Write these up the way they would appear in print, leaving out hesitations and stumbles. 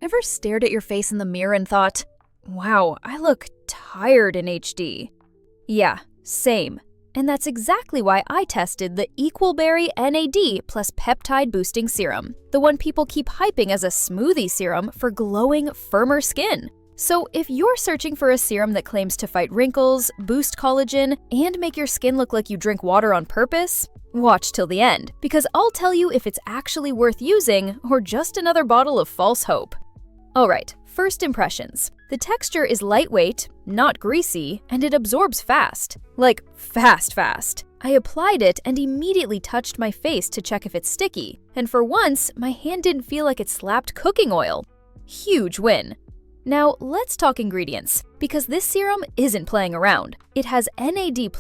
Ever stared at your face in the mirror and thought, wow, I look tired in HD? Yeah, same. And that's exactly why I tested the Equalberry NAD plus Peptide Boosting Serum, the one people keep hyping as a smoothie serum for glowing, firmer skin. So if you're searching for a serum that claims to fight wrinkles, boost collagen, and make your skin look like you drink water on purpose, watch till the end, because I'll tell you if it's actually worth using or just another bottle of false hope. Alright, first impressions. The texture is lightweight, not greasy, and it absorbs fast. Like, fast. I applied it and immediately touched my face to check if it's sticky, and for once, my hand didn't feel like it slapped cooking oil. Huge win. Now, let's talk ingredients, because this serum isn't playing around. It has NAD+,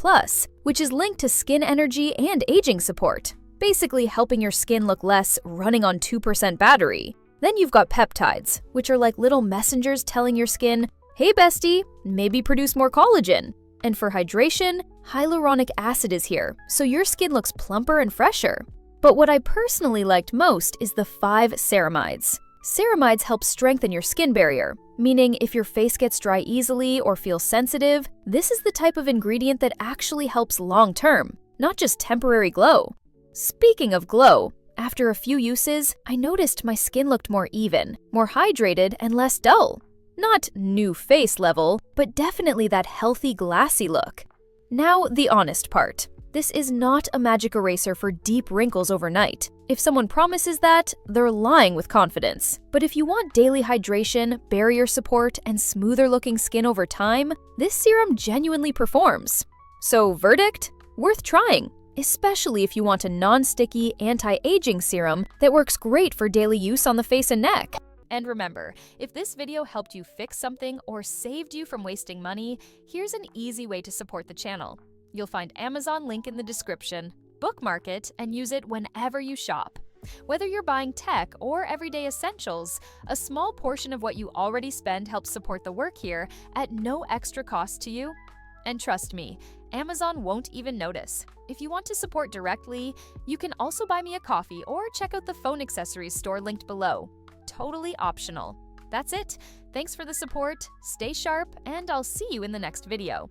which is linked to skin energy and aging support, basically helping your skin look less running on 2% battery. Then you've got peptides, which are like little messengers telling your skin, hey bestie, maybe produce more collagen. And for hydration, hyaluronic acid is here, so your skin looks plumper and fresher. But what I personally liked most is the 5 ceramides. Ceramides help strengthen your skin barrier, meaning if your face gets dry easily or feels sensitive, this is the type of ingredient that actually helps long-term, not just temporary glow. Speaking of glow, after a few uses, I noticed my skin looked more even, more hydrated, and less dull. Not new face level, but definitely that healthy, glassy look. Now, the honest part. This is not a magic eraser for deep wrinkles overnight. If someone promises that, they're lying with confidence. But if you want daily hydration, barrier support, and smoother looking skin over time, this serum genuinely performs. So, verdict? Worth trying, especially if you want a non-sticky, anti-aging serum that works great for daily use on the face and neck. And remember, if this video helped you fix something or saved you from wasting money, here's an easy way to support the channel. You'll find Amazon link in the description. Bookmark it and use it whenever you shop. Whether you're buying tech or everyday essentials, a small portion of what you already spend helps support the work here at no extra cost to you. And trust me, Amazon won't even notice. If you want to support directly, you can also buy me a coffee or check out the phone accessories store linked below. Totally optional. That's it. Thanks for the support, stay sharp, and I'll see you in the next video.